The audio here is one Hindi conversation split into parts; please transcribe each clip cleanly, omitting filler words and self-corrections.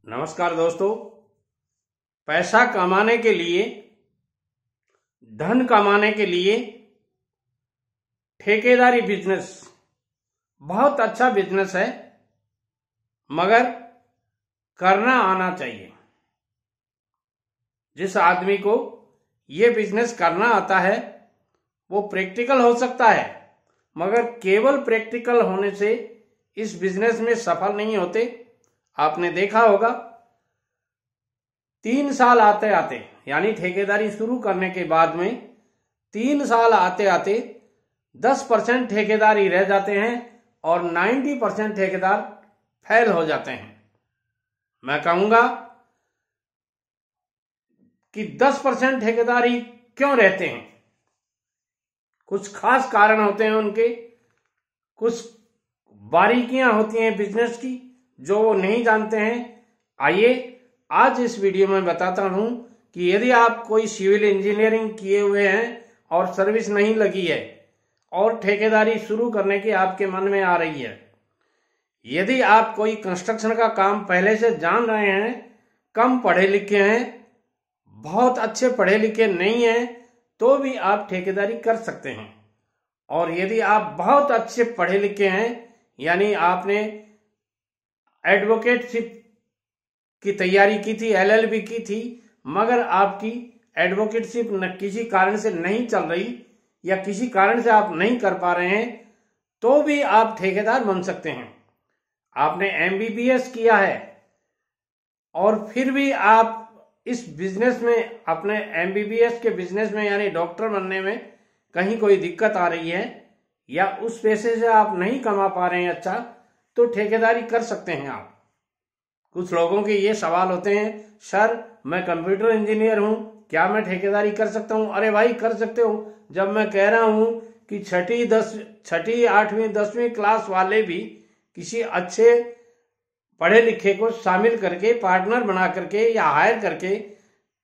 नमस्कार दोस्तों। पैसा कमाने के लिए, धन कमाने के लिए ठेकेदारी बिजनेस बहुत अच्छा बिजनेस है, मगर करना आना चाहिए। जिस आदमी को ये बिजनेस करना आता है वो प्रैक्टिकल हो सकता है, मगर केवल प्रैक्टिकल होने से इस बिजनेस में सफल नहीं होते। आपने देखा होगा 3 साल आते आते, यानी ठेकेदारी शुरू करने के बाद में 3 साल आते आते 10% ठेकेदार ही रह जाते हैं और 90% ठेकेदार फेल हो जाते हैं। मैं कहूंगा कि 10% ठेकेदार ही क्यों रहते हैं। कुछ खास कारण होते हैं उनके, कुछ बारीकियां होती हैं बिजनेस की जो वो नहीं जानते हैं। आइए आज इस वीडियो में बताता हूं कि यदि आप कोई सिविल इंजीनियरिंग किए हुए हैं और सर्विस नहीं लगी है और ठेकेदारी शुरू करने की आपके मन में आ रही है, यदि आप कोई कंस्ट्रक्शन का काम पहले से जान रहे हैं, कम पढ़े लिखे हैं, बहुत अच्छे पढ़े लिखे नहीं हैं, तो भी आप ठेकेदारी कर सकते हैं। और यदि आप बहुत अच्छे पढ़े लिखे हैं, यानी आपने एडवोकेटशिप की तैयारी की थी, LLB की थी, मगर आपकी एडवोकेटशिप किसी कारण से नहीं चल रही या किसी कारण से आप नहीं कर पा रहे हैं, तो भी आप ठेकेदार बन सकते हैं। आपने MBBS किया है और फिर भी आप इस बिजनेस में, अपने MBBS के बिजनेस में यानी डॉक्टर बनने में कहीं कोई दिक्कत आ रही है या उस पैसे से आप नहीं कमा पा रहे हैं अच्छा, तो ठेकेदारी कर सकते हैं आप। कुछ लोगों के ये सवाल होते हैं, सर मैं कंप्यूटर इंजीनियर हूं, क्या मैं ठेकेदारी कर सकता हूं? अरे भाई कर सकते हो। जब मैं कह रहा हूं कि छठी 8वीं 10वीं क्लास वाले भी किसी अच्छे पढ़े लिखे को शामिल करके, पार्टनर बना करके या हायर करके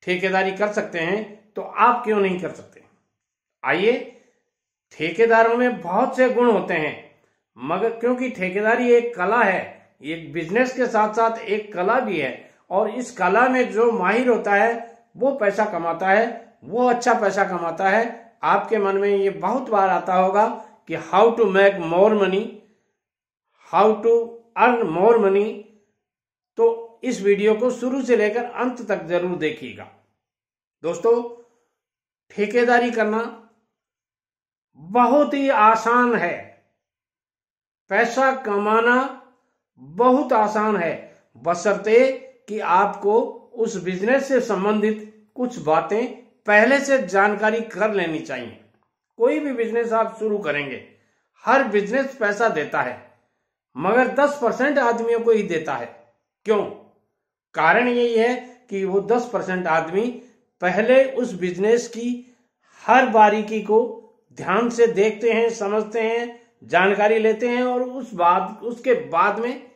ठेकेदारी कर सकते हैं, तो आप क्यों नहीं कर सकते? आइए, ठेकेदारों में बहुत से गुण होते हैं, मगर क्योंकि ठेकेदारी एक कला है, एक बिजनेस के साथ साथ एक कला भी है, और इस कला में जो माहिर होता है वो पैसा कमाता है, वो अच्छा पैसा कमाता है। आपके मन में ये बहुत बार आता होगा कि how to make more money, how to earn more money. तो इस वीडियो को शुरू से लेकर अंत तक जरूर देखिएगा। दोस्तों, ठेकेदारी करना बहुत ही आसान है, पैसा कमाना बहुत आसान है, बशर्ते कि आपको उस बिजनेस से संबंधित कुछ बातें पहले से जानकारी कर लेनी चाहिए। कोई भी बिजनेस आप शुरू करेंगे, हर बिजनेस पैसा देता है, मगर 10% आदमियों को ही देता है। क्यों? कारण यही है कि वो 10% आदमी पहले उस बिजनेस की हर बारीकी को ध्यान से देखते हैं, समझते हैं, जानकारी लेते हैं और उसके बाद में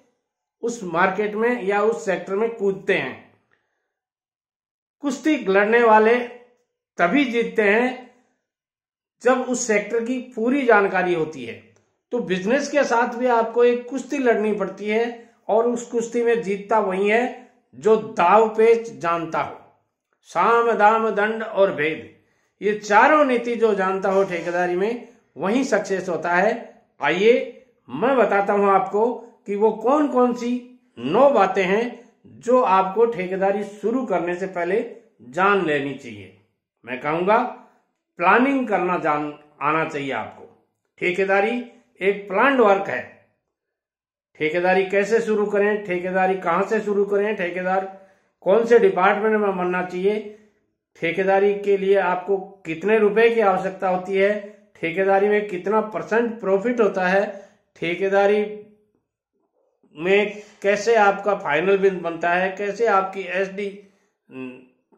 उस मार्केट में या उस सेक्टर में कूदते हैं। कुश्ती लड़ने वाले तभी जीतते हैं जब उस सेक्टर की पूरी जानकारी होती है। तो बिजनेस के साथ भी आपको एक कुश्ती लड़नी पड़ती है और उस कुश्ती में जीतता वही है जो दाव पेच जानता हो। साम दाम दंड और भेद, ये चारों नीति जो जानता हो ठेकेदारी में, वही सक्सेस होता है। आइए मैं बताता हूं आपको कि वो कौन कौन सी 9 बातें हैं जो आपको ठेकेदारी शुरू करने से पहले जान लेनी चाहिए। मैं कहूंगा प्लानिंग करना आना चाहिए आपको। ठेकेदारी एक प्लान्ड वर्क है। ठेकेदारी कैसे शुरू करें, ठेकेदारी कहां से शुरू करें, ठेकेदार कौन से डिपार्टमेंट में बनना चाहिए, ठेकेदारी के लिए आपको कितने रुपए की आवश्यकता होती है, ठेकेदारी में कितना % प्रॉफिट होता है, ठेकेदारी में कैसे आपका फाइनल बिल बनता है, कैसे आपकी SD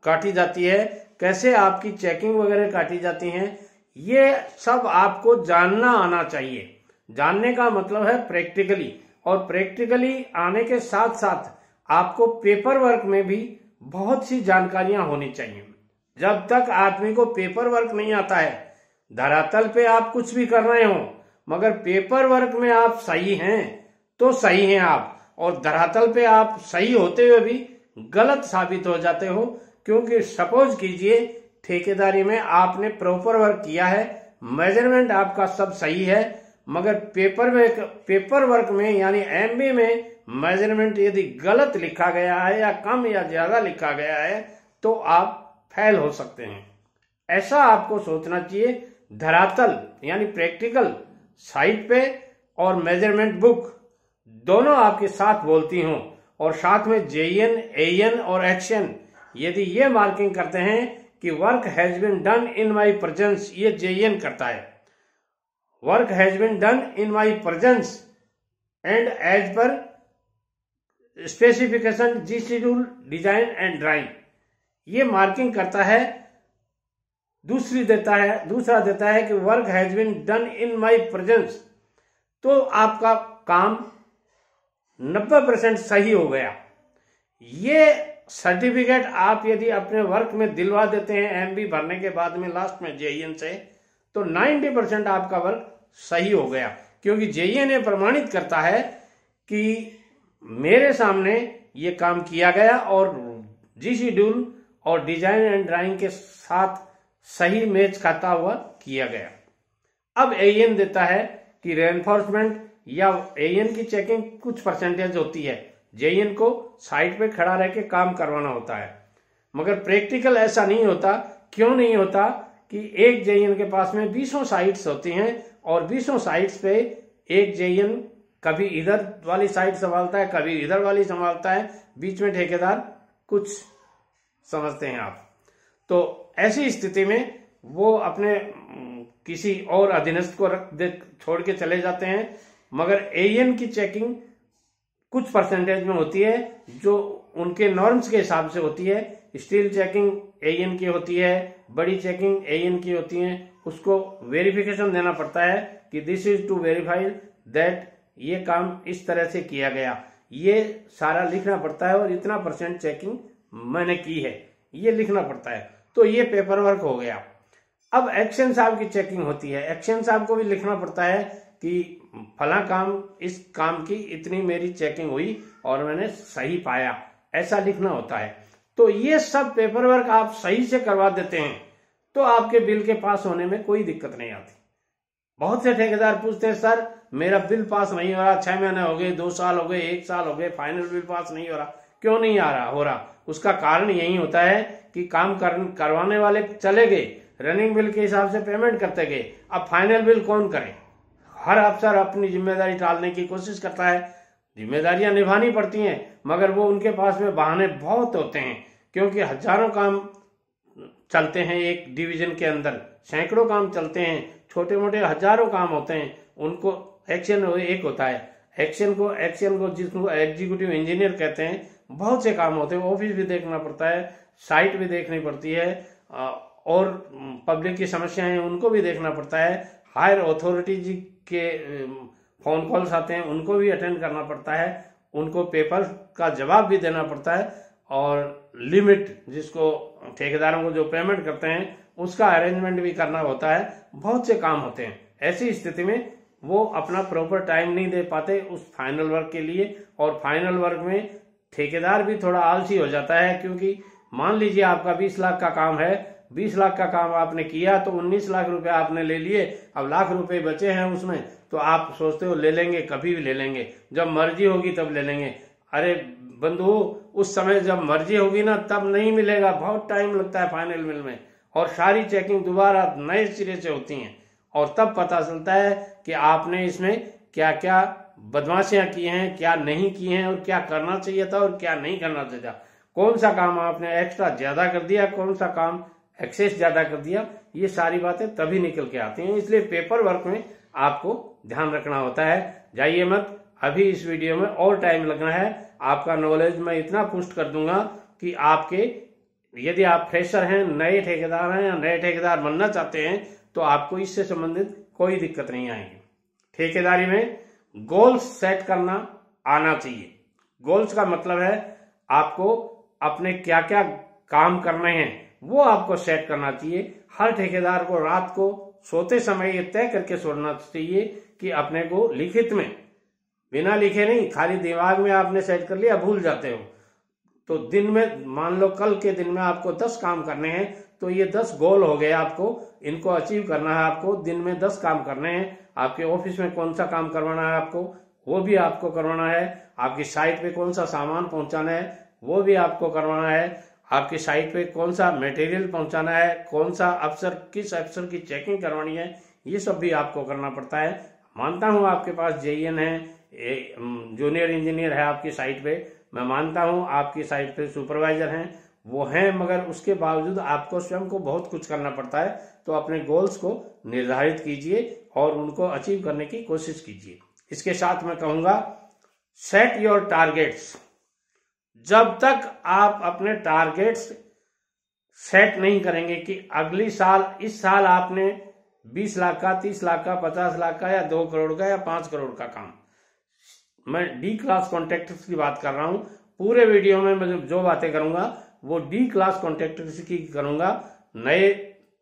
काटी जाती है, कैसे आपकी चेकिंग वगैरह काटी जाती हैं, ये सब आपको जानना आना चाहिए। जानने का मतलब है प्रैक्टिकली, और प्रैक्टिकली आने के साथ साथ आपको पेपर वर्क में भी बहुत सी जानकारियां होनी चाहिए। जब तक आदमी को पेपर वर्क नहीं आता है, धरातल पे आप कुछ भी कर रहे हो, मगर पेपर वर्क में आप सही हैं तो सही हैं आप, और धरातल पे आप सही होते हुए भी गलत साबित हो जाते हो। क्योंकि सपोज कीजिए ठेकेदारी में आपने प्रॉपर वर्क किया है, मेजरमेंट आपका सब सही है, मगर पेपर वर्क में यानी एमबी में मेजरमेंट यदि गलत लिखा गया है या कम या ज्यादा लिखा गया है तो आप फेल हो सकते हैं। ऐसा आपको सोचना चाहिए। धरातल यानी प्रैक्टिकल साइट पे और मेजरमेंट बुक दोनों आपके साथ बोलती हों, और साथ में जेईएन, एएन और एक्शन यदि ये मार्किंग करते हैं कि work has been done in my presence, ये जेईएन करता है, work has been done in my presence and as per specification G schedule design and drawing, ये मार्किंग करता है। दूसरा देता है कि work has been done in my presence, तो आपका काम 90% सही हो गया। ये सर्टिफिकेट आप यदि अपने वर्क में दिलवा देते हैं एमबी भरने के बाद में लास्ट में जेईएन से, तो 90% आपका वर्क सही हो गया। क्योंकि जेईएन ये प्रमाणित करता है कि मेरे सामने ये काम किया गया और जी शेड्यूल और डिजाइन एंड ड्राइंग के साथ सही मैच खाता हुआ किया गया। अब एएन देता है कि रेनफोर्समेंट या एएन की चेकिंग कुछ परसेंटेज होती है, जेईएन को साइट पे खड़ा रह के काम करवाना होता है, मगर प्रैक्टिकल ऐसा नहीं होता। क्यों नहीं होता कि एक जेईएन के पास में 20 साइट्स होती हैं और 20 साइट्स पे एक जेईएन कभी इधर वाली साइट संभालता है, कभी इधर वाली संभालता है, बीच में ठेकेदार कुछ समझते हैं आप। तो ऐसी स्थिति में वो अपने किसी और अधीनस्थ को छोड़ के चले जाते हैं, मगर एएन की चेकिंग कुछ परसेंटेज में होती है जो उनके नॉर्म्स के हिसाब से होती है। स्टील चेकिंग एएन की होती है, बड़ी चेकिंग एएन की होती है, उसको वेरिफिकेशन देना पड़ता है कि this is to verify that ये काम इस तरह से किया गया, ये सारा लिखना पड़ता है और इतना % चेकिंग मैंने की है, ये लिखना पड़ता है। तो ये पेपर वर्क हो गया। अब एक्शन साहब की चेकिंग होती है, एक्शन साहब को भी लिखना पड़ता है कि फला काम, इस काम की इतनी मेरी चेकिंग हुई और मैंने सही पाया, ऐसा लिखना होता है। तो ये सब पेपर वर्क आप सही से करवा देते हैं तो आपके बिल के पास होने में कोई दिक्कत नहीं आती। बहुत से ठेकेदार पूछते हैं सर मेरा बिल पास नहीं हो रहा, 6 महीने हो गए, 2 साल हो गए, 1 साल हो गए, फाइनल बिल पास नहीं हो रहा। क्यों नहीं हो रहा? उसका कारण यही होता है कि काम करवाने वाले चले गए, रनिंग बिल के हिसाब से पेमेंट करते गए, अब फाइनल बिल कौन करे? हर अफसर अपनी जिम्मेदारी टालने की कोशिश करता है। जिम्मेदारियां निभानी पड़ती हैं मगर वो उनके पास में बहाने बहुत होते हैं, क्योंकि हजारों काम चलते हैं एक डिवीजन के अंदर, सैकड़ों काम चलते हैं, छोटे मोटे हजारों काम होते हैं। उनको एक्शन एक होता है, एक्शन को जिसको एग्जीक्यूटिव इंजीनियर कहते हैं, बहुत से काम होते हैं। ऑफिस भी देखना पड़ता है, साइट भी देखनी पड़ती है, और पब्लिक की समस्याएं हैं उनको भी देखना पड़ता है। हायर अथॉरिटीज के फोन कॉल्स आते हैं उनको भी अटेंड करना पड़ता है, उनको पेपर का जवाब भी देना पड़ता है, और लिमिट जिसको ठेकेदारों को जो पेमेंट करते हैं उसका अरेंजमेंट भी करना होता है। बहुत से काम होते हैं। ऐसी स्थिति में वो अपना प्रॉपर टाइम नहीं दे पाते उस फाइनल वर्क के लिए, और फाइनल वर्क में ठेकेदार भी थोड़ा आलसी हो जाता है। क्योंकि मान लीजिए आपका 20 लाख का काम है, 20 लाख का काम आपने किया तो 19 लाख रुपए आपने ले लिए, अब लाख रुपए बचे हैं उसमें, तो आप सोचते हो ले लेंगे, कभी भी ले लेंगे, जब मर्जी होगी तब ले लेंगे। अरे बंधु, उस समय जब मर्जी होगी ना तब नहीं मिलेगा, बहुत टाइम लगता है फाइनल बिल में, और सारी चेकिंग दोबारा नए सिरे से होती हैं, और तब पता चलता है कि आपने इसमें क्या क्या बदमाशियां की हैं, क्या नहीं की हैं, और क्या करना चाहिए था और क्या नहीं करना चाहिए था, कौन सा काम आपने एक्स्ट्रा ज्यादा कर दिया, कौन सा काम एक्सेस ज्यादा कर दिया, ये सारी बातें तभी निकल के आती हैं। इसलिए पेपर वर्क में आपको ध्यान रखना होता है। जाइए मत, अभी इस वीडियो में और टाइम लगना है। आपका नॉलेज मैं इतना पुष्ट कर दूंगा कि आपके, यदि आप फ्रेशर हैं, नए ठेकेदार हैं या नए ठेकेदार बनना चाहते हैं, तो आपको इससे संबंधित कोई दिक्कत नहीं आएगी। ठेकेदारी में गोल्स सेट करना आना चाहिए। गोल्स का मतलब है आपको अपने क्या क्या काम करने हैं वो आपको सेट करना चाहिए। हर ठेकेदार को रात को सोते समय ये तय करके सोना चाहिए कि अपने को लिखित में बिना लिखे नहीं, खाली दिमाग में आपने सेट कर लिया, भूल जाते हो। तो दिन में मान लो कल के दिन में आपको 10 काम करने हैं, तो ये 10 गोल हो गए, आपको इनको अचीव करना है। आपको दिन में 10 काम करने हैं। आपके ऑफिस में कौन सा काम करवाना है आपको, वो भी आपको करवाना है। आपकी साइट पे कौन सा सामान पहुंचाना है, वो भी आपको करवाना है। आपकी साइट पे कौन सा मटेरियल पहुंचाना है, कौन सा अफसर, किस अफसर की चेकिंग करवानी है, ये सब भी आपको करना पड़ता है। मानता हूं आपके पास JEN है, जूनियर इंजीनियर है आपकी साइट पे, मैं मानता हूं आपकी साइट पे सुपरवाइजर हैं, वो हैं, मगर उसके बावजूद आपको स्वयं को बहुत कुछ करना पड़ता है। तो अपने गोल्स को निर्धारित कीजिए और उनको अचीव करने की कोशिश कीजिए। इसके साथ मैं कहूंगा, सेट योर टारगेट्स। जब तक आप अपने टारगेट्स सेट नहीं करेंगे कि अगली साल, इस साल आपने 20 लाख का, 30 लाख का, 50 लाख का, या 2 करोड़ का, या 5 करोड़ का काम, मैं डी क्लास कॉन्ट्रैक्टर्स की बात कर रहा हूं। पूरे वीडियो में मैं जो बातें करूंगा वो डी क्लास कॉन्ट्रैक्टर्स की करूंगा, नए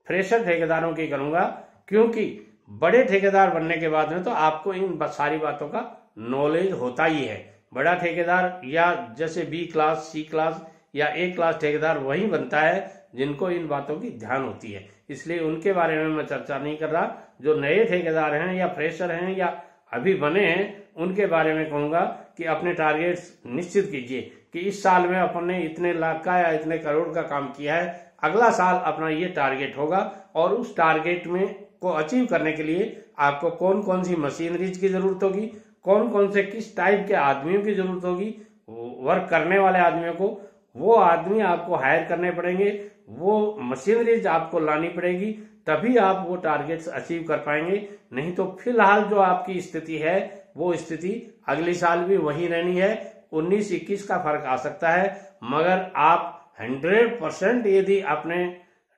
फ्रेशर ठेकेदारों की करूंगा, क्योंकि बड़े ठेकेदार बनने के बाद में तो आपको इन सारी बातों का नॉलेज होता ही है। बड़ा ठेकेदार या जैसे B क्लास, C क्लास या A क्लास ठेकेदार वही बनता है जिनको इन बातों की ध्यान होती है। इसलिए उनके बारे में मैं चर्चा नहीं कर रहा। जो नए ठेकेदार हैं या फ्रेशर हैं या अभी बने हैं, उनके बारे में कहूंगा कि अपने टारगेट्स निश्चित कीजिए कि इस साल में अपन ने इतने लाख का या इतने करोड़ का काम किया है, अगला साल अपना ये टारगेट होगा। और उस टारगेट में को अचीव करने के लिए आपको कौन कौन सी मशीनरीज की जरूरत होगी, कौन कौन से किस टाइप के आदमियों की जरूरत होगी, वर्क करने वाले आदमियों को, वो आदमी आपको हायर करने पड़ेंगे, वो मशीनरीज आपको लानी पड़ेगी, तभी आप वो टारगेट्स अचीव कर पाएंगे। नहीं तो फिलहाल जो आपकी स्थिति है वो स्थिति अगली साल भी वही रहनी है। 19-21 का फर्क आ सकता है, मगर आप 100% यदि अपने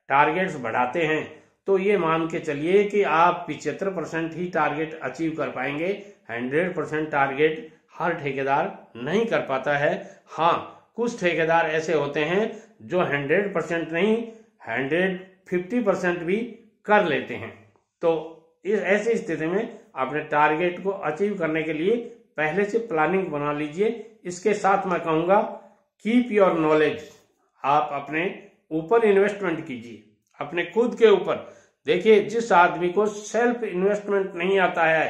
टारगेट्स बढ़ाते हैं तो ये मान के चलिए कि आप 75% ही टारगेट अचीव कर पाएंगे। 100% टारगेट हर ठेकेदार नहीं कर पाता है। हाँ, कुछ ठेकेदार ऐसे होते हैं जो 100% नहीं, 150% भी कर लेते हैं। तो इस ऐसी स्थिति में अपने टारगेट को अचीव करने के लिए पहले से प्लानिंग बना लीजिए। इसके साथ मैं कहूंगा, कीप योर नॉलेज। आप अपने ऊपर इन्वेस्टमेंट कीजिए, अपने खुद के ऊपर। देखिए, जिस आदमी को सेल्फ इन्वेस्टमेंट नहीं आता है,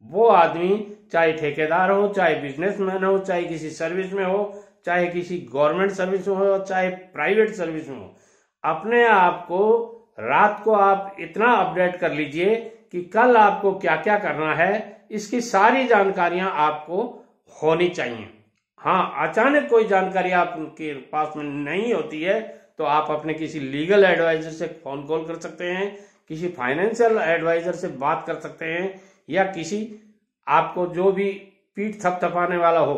वो आदमी चाहे ठेकेदार हो, चाहे बिजनेसमैन हो, चाहे किसी सर्विस में हो, चाहे किसी गवर्नमेंट सर्विस में हो, चाहे प्राइवेट सर्विस में हो, अपने आप को रात को आप इतना अपडेट कर लीजिए कि कल आपको क्या क्या करना है, इसकी सारी जानकारियां आपको होनी चाहिए। हाँ, अचानक कोई जानकारी आपके पास में नहीं होती है तो आप अपने किसी लीगल एडवाइजर से फोन कॉल कर सकते हैं, किसी फाइनेंशियल एडवाइजर से बात कर सकते हैं, या किसी आपको जो भी पीठ थपथपाने वाला हो।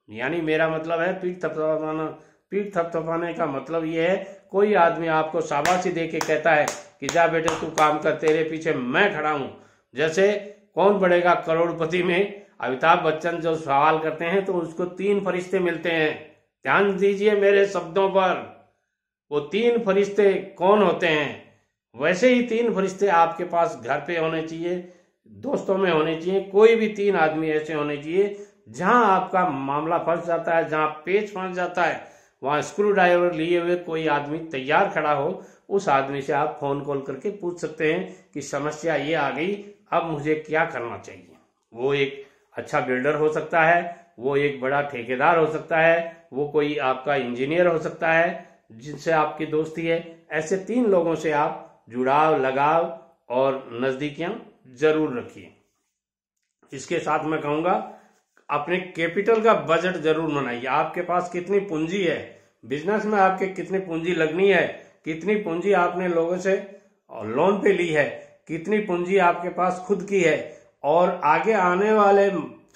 यानी मेरा मतलब है पीठ थपथपाना। पीठ थपथपाने का मतलब ये है, कोई आदमी आपको शाबाशी दे के कहता है कि जा बेटे तू काम कर, तेरे पीछे मैं खड़ा हूं। जैसे कौन बढ़ेगा करोड़पति में अमिताभ बच्चन जो सवाल करते हैं तो उसको 3 फरिश्ते मिलते हैं। ध्यान दीजिए मेरे शब्दों पर, वो 3 फरिश्ते कौन होते हैं? वैसे ही 3 फरिश्ते आपके पास घर पे होने चाहिए, दोस्तों में होने चाहिए। कोई भी 3 आदमी ऐसे होने चाहिए जहां आपका मामला फंस जाता है, जहां पेच फंस जाता है, वहां स्क्रू ड्राइवर लिए हुए कोई आदमी तैयार खड़ा हो। उस आदमी से आप फोन कॉल करके पूछ सकते हैं कि समस्या ये आ गई, अब मुझे क्या करना चाहिए। वो एक अच्छा बिल्डर हो सकता है, वो एक बड़ा ठेकेदार हो सकता है, वो कोई आपका इंजीनियर हो सकता है जिनसे आपकी दोस्ती है। ऐसे 3 लोगों से आप जुड़ाव, लगाव और नजदीकियां जरूर रखिए। इसके साथ मैं कहूंगा, अपने कैपिटल का बजट जरूर बनाइए। आपके पास कितनी पूंजी है, बिजनेस में आपके कितनी पूंजी लगनी है, कितनी पूंजी आपने लोगों से लोन पे ली है, कितनी पूंजी आपके पास खुद की है, और आगे आने वाले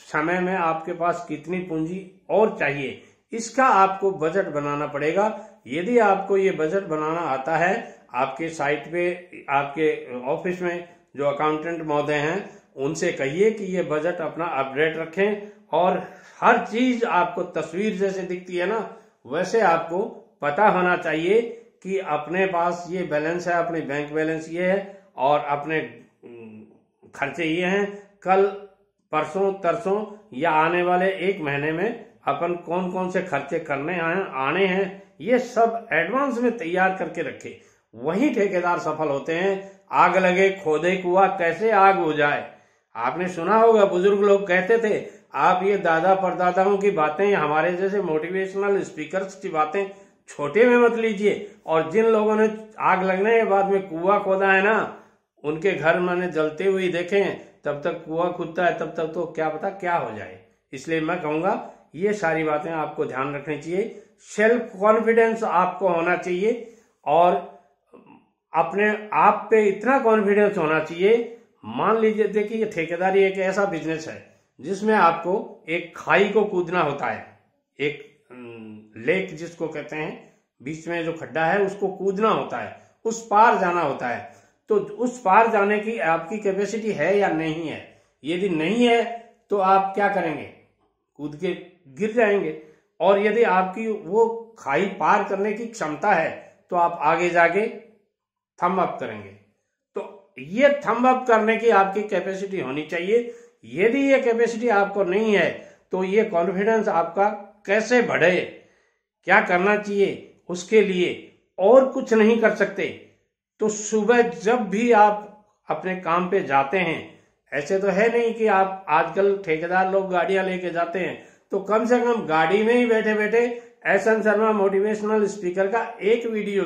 समय में आपके पास कितनी पूंजी और चाहिए, इसका आपको बजट बनाना पड़ेगा। यदि आपको ये बजट बनाना आता है, आपके साइट पे, आपके ऑफिस में जो अकाउंटेंट महोदय हैं उनसे कहिए कि ये बजट अपना अपडेट रखें, और हर चीज आपको तस्वीर जैसे दिखती है ना, वैसे आपको पता होना चाहिए कि अपने पास ये बैलेंस है, अपनी बैंक बैलेंस ये है, और अपने खर्चे ये हैं। कल परसों तरसों या आने वाले 1 महीने में अपन कौन कौन से खर्चे करने आने हैं, ये सब एडवांस में तैयार करके रखे, वही ठेकेदार सफल होते हैं। आग लगे खोदे कुआं कैसे आग हो जाए। आपने सुना होगा, बुजुर्ग लोग कहते थे, आप ये दादा परदादाओं की बातें, हमारे जैसे मोटिवेशनल स्पीकर्स की बातें छोटे में मत लीजिए। और जिन लोगों ने आग लगने के बाद में कुआं खोदा है ना, उनके घर मैंने जलते हुए देखे हैं। तब तक कुआं खुदता है, तब तक तो क्या पता क्या हो जाए। इसलिए मैं कहूंगा ये सारी बातें आपको ध्यान रखनी चाहिए। सेल्फ कॉन्फिडेंस आपको होना चाहिए और अपने आप पे इतना कॉन्फिडेंस होना चाहिए। मान लीजिए, देखिए ये ठेकेदारी एक ऐसा बिजनेस है जिसमें आपको एक खाई को कूदना होता है, एक लेक जिसको कहते हैं, बीच में जो खड्डा है उसको कूदना होता है, उस पार जाना होता है। तो उस पार जाने की आपकी कैपेसिटी है या नहीं है। यदि नहीं है तो आप क्या करेंगे, कूद के गिर जाएंगे। और यदि आपकी वो खाई पार करने की क्षमता है तो आप आगे जाके थंब अप करेंगे। तो ये थंब अप करने की आपकी कैपेसिटी होनी चाहिए। यदि ये कैपेसिटी आपको नहीं है तो ये कॉन्फिडेंस आपका कैसे बढ़े, क्या करना चाहिए उसके लिए, और कुछ नहीं कर सकते। तो सुबह जब भी आप अपने काम पे जाते हैं, ऐसे तो है नहीं कि आप, आजकल ठेकेदार लोग गाड़ियां लेके जाते हैं, तो कम से कम गाड़ी में ही बैठे बैठे एस.एन. शर्मा मोटिवेशनल स्पीकर का एक वीडियो,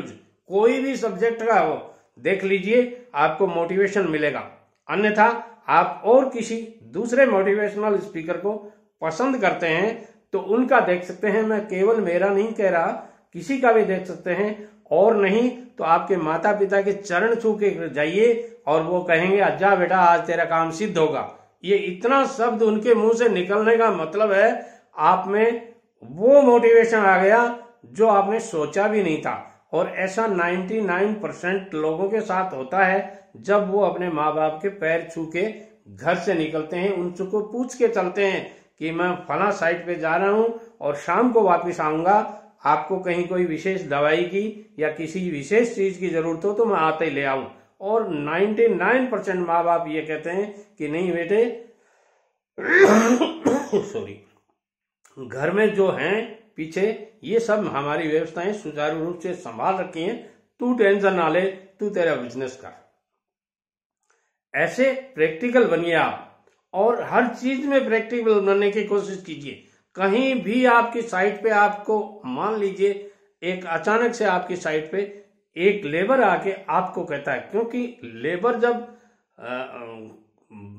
कोई भी सब्जेक्ट का हो, देख लीजिए, आपको मोटिवेशन मिलेगा। अन्यथा आप और किसी दूसरे मोटिवेशनल स्पीकर को पसंद करते हैं तो उनका देख सकते हैं। मैं केवल मेरा नहीं कह रहा, किसी का भी देख सकते हैं। और नहीं तो आपके माता पिता के चरण छू के जाइए और वो कहेंगे, अच्छा बेटा आज तेरा काम सिद्ध होगा। ये इतना शब्द उनके मुंह से निकलने का मतलब है आप में वो मोटिवेशन आ गया जो आपने सोचा भी नहीं था। और ऐसा 99% लोगों के साथ होता है जब वो अपने माँ बाप के पैर छू के घर से निकलते हैं, उनसे को पूछ के चलते हैं कि मैं फला साइट पे जा रहा हूं और शाम को वापस आऊंगा, आपको कहीं कोई विशेष दवाई की या किसी विशेष चीज की जरूरत हो तो मैं आते ही ले आऊं। और 99% माँ बाप ये कहते हैं कि नहीं बेटे सॉरी, घर में जो हैं पीछे ये सब हमारी व्यवस्थाएं सुचारू रूप से संभाल रखी हैं, तू टेंशन ना ले, तू तेरा बिजनेस कर। ऐसे प्रैक्टिकल बनिए आप, और हर चीज में प्रैक्टिकल बनने की कोशिश कीजिए। कहीं भी आपकी साइट पे आपको, मान लीजिए एक अचानक से आपकी साइट पे एक लेबर आके आपको कहता है, क्योंकि लेबर जब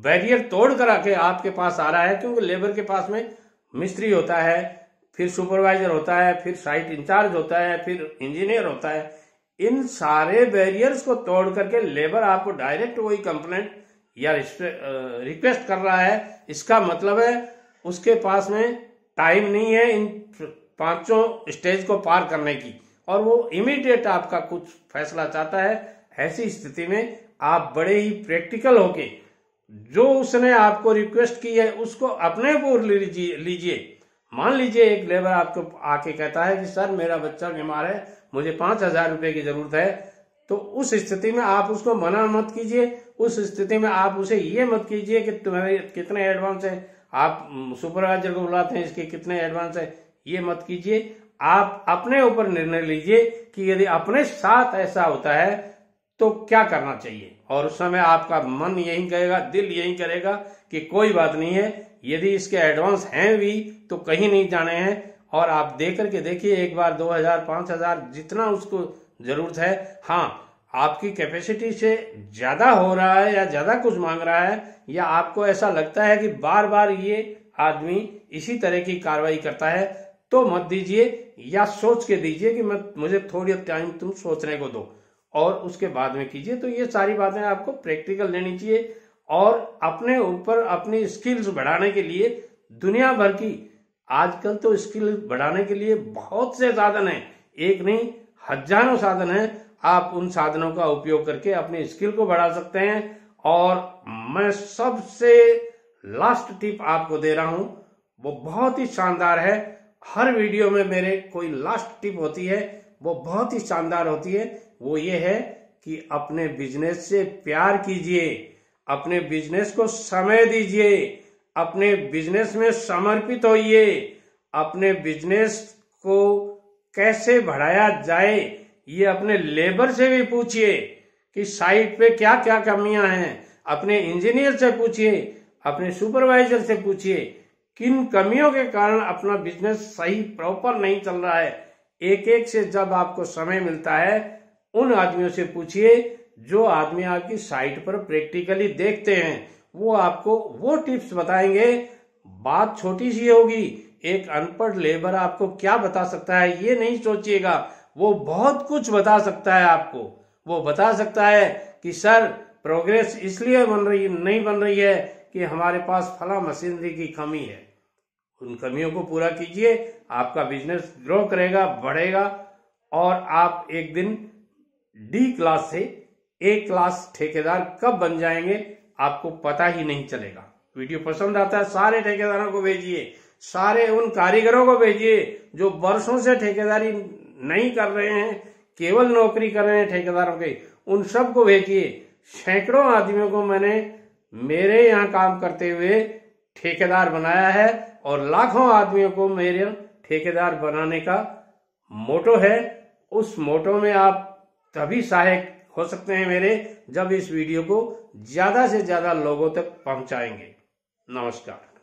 बैरियर तोड़ कर आके आपके पास आ रहा है, क्योंकि लेबर के पास में मिस्त्री होता है, फिर सुपरवाइजर होता है, फिर साइट इंचार्ज होता है, फिर इंजीनियर होता है। इन सारे बैरियर्स को तोड़ करके लेबर आपको डायरेक्ट वही कंप्लेंट या रिक्वेस्ट कर रहा है। इसका मतलब है उसके पास में टाइम नहीं है इन 5 स्टेज को पार करने की, और वो इमीडिएट आपका कुछ फैसला चाहता है। ऐसी स्थिति में आप बड़े ही प्रैक्टिकल होके जो उसने आपको रिक्वेस्ट की है उसको अपने ऊपर लीजिए। मान लीजिए एक लेबर आपको आके कहता है कि सर मेरा बच्चा बीमार है, मुझे 5,000 रुपए की जरूरत है, तो उस स्थिति में आप उसको मना मत कीजिए। उस स्थिति में आप उसे ये मत कीजिए कि तुम्हारे कितने एडवांस है, आप सुपरवाइजर को बुलाते हैं इसके कितने एडवांस है, ये मत कीजिए। आप अपने ऊपर निर्णय लीजिए कि यदि अपने साथ ऐसा होता है तो क्या करना चाहिए। और उस समय आपका मन यही कहेगा, दिल यही करेगा कि कोई बात नहीं है, यदि इसके एडवांस हैं भी तो कहीं नहीं जाने हैं, और आप दे करके देखिए एक बार 2,000 5,000 जितना उसको जरूरत है। हाँ, आपकी कैपेसिटी से ज्यादा हो रहा है या ज्यादा कुछ मांग रहा है, या आपको ऐसा लगता है कि बार बार ये आदमी इसी तरह की कार्रवाई करता है, तो मत दीजिए, या सोच के दीजिए कि मुझे थोड़ी टाइम तुम सोचने को दो और उसके बाद में कीजिए। तो ये सारी बातें आपको प्रैक्टिकल लेनी चाहिए। और अपने ऊपर अपनी स्किल्स बढ़ाने के लिए दुनिया भर की, आजकल तो स्किल बढ़ाने के लिए बहुत से साधन हैं, एक नहीं हजारों साधन हैं। आप उन साधनों का उपयोग करके अपनी स्किल को बढ़ा सकते हैं। और मैं सबसे लास्ट टिप आपको दे रहा हूं, वो बहुत ही शानदार है। हर वीडियो में मेरे कोई लास्ट टिप होती है, वो बहुत ही शानदार होती है। वो ये है कि अपने बिजनेस से प्यार कीजिए, अपने बिजनेस को समय दीजिए, अपने बिजनेस में समर्पित होइए। अपने बिजनेस को कैसे बढ़ाया जाए ये अपने लेबर से भी पूछिए कि साइट पे क्या क्या कमियां हैं। अपने इंजीनियर से पूछिए, अपने सुपरवाइजर से पूछिए किन कमियों के कारण अपना बिजनेस सही प्रॉपर नहीं चल रहा है। एक एक से जब आपको समय मिलता है उन आदमियों से पूछिए जो आदमी आपकी साइट पर प्रैक्टिकली देखते हैं। वो आपको वो टिप्स बताएंगे। बात छोटी सी होगी, एक अनपढ़ लेबर आपको क्या बता सकता है ये नहीं सोचिएगा, वो बहुत कुछ बता सकता है आपको। वो बता सकता है कि सर प्रोग्रेस इसलिए नहीं बन रही है कि हमारे पास फला मशीनरी की कमी है। उन कमियों को पूरा कीजिए, आपका बिजनेस ग्रो करेगा, बढ़ेगा और आप एक दिन डी क्लास से ए क्लास ठेकेदार कब बन जाएंगे आपको पता ही नहीं चलेगा। वीडियो पसंद आता है सारे ठेकेदारों को भेजिए, सारे उन कारीगरों को भेजिए जो वर्षों से ठेकेदारी नहीं कर रहे हैं, केवल नौकरी कर रहे हैं ठेकेदारों के, उन सब को भेजिए। सैकड़ों आदमियों को मैंने मेरे यहाँ काम करते हुए ठेकेदार बनाया है और लाखों आदमियों को मेरे ठेकेदार बनाने का मोटो है। उस मोटो में आप तभी सहायक हो सकते हैं मेरे, जब इस वीडियो को ज्यादा से ज्यादा लोगों तक पहुंचाएंगे। नमस्कार।